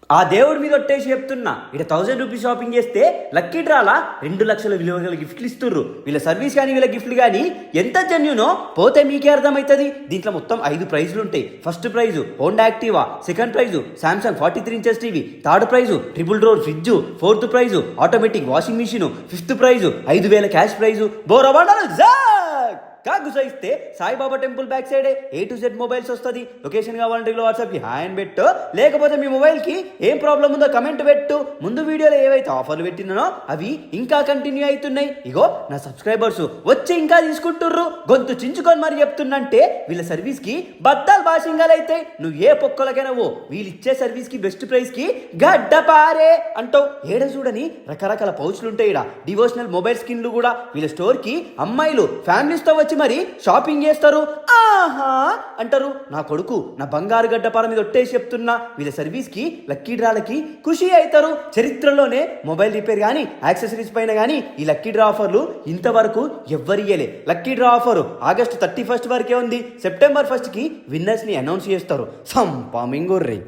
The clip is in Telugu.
ఆ దేవుడి మీద ఒట్టేసి చెప్తున్నా, ఇక్కడ 1000 రూపీస్ షాపింగ్ చేస్తే లక్కీ డ్రాలా 2 లక్షల విలువ గల గిఫ్ట్లు ఇస్తుర్రు. వీళ్ళ సర్వీస్ కానీ వీళ్ళ గిఫ్ట్లు కానీ ఎంత జెన్యూనో పోతే మీకే అర్థమవుతుంది. దీంట్లో మొత్తం 5 ప్రైజులు ఉంటాయి. First prize Honda Activa, second prize Samsung 43 inches TV, third prize triple door fridge, fourth prize automatic washing machine, fifth prize 5000 cash prize. బోరబండలు కాగుస ఇస్తే సాయిబాబా టెంపుల్ బ్యాక్ సైడే A to Z మొబైల్స్ వస్తుంది. లొకేషన్ కావాలంటే వాట్సాప్కి హాయ్ అని పెట్టు, లేకపోతే మీ మొబైల్కి ఏం ప్రాబ్లం ఉందో కమెంట్ పెట్టు. ముందు వీడియోలో ఏవైతే ఆఫర్లు పెట్టినానో అవి ఇంకా కంటిన్యూ అవుతున్నాయి. ఇగో నా సబ్స్క్రైబర్స్ వచ్చి ఇంకా తీసుకుంటుర్రు. గొంతు చించుకొని మరి చెప్తున్నంటే వీళ్ళ సర్వీస్కి బద్దాలు బాషింగాలు అయితే నువ్వు ఏ పొక్కలకైనా వీళ్ళు ఇచ్చే సర్వీస్కి బెస్ట్ ప్రైస్కి గడ్డపారే అంటావు. ఏడ చూడని రకరకాల పౌచ్లు ఉంటాయి. ఇక్కడ డివోషనల్ మొబైల్ స్కిన్లు కూడా వీళ్ళ స్టోర్కి అమ్మాయిలు ఫ్యామిలీస్తో వచ్చి మరి షాపింగ్ చేస్తారు. ఆహా అంటారు. నా కొడుకు నా బంగారు గడ్డపార మీద ఒట్టేసి చెప్తున్నా, వీళ్ళ సర్వీస్కి లక్కీ డ్రాలకి ఖుషి అవుతారు. చరిత్రలోనే మొబైల్ రిపేర్ కానీ యాక్సెసరీస్ పైన కానీ ఈ లక్కీ డ్రా ఆఫర్లు ఇంతవరకు ఎవ్వరియ్యలే. లక్కీ డ్రా ఆఫర్ ఆగస్టు 31 వరకే ఉంది. సెప్టెంబర్ 1కి విన్నర్స్ని అనౌన్స్ చేస్తారు. సంపామింగుర్రి.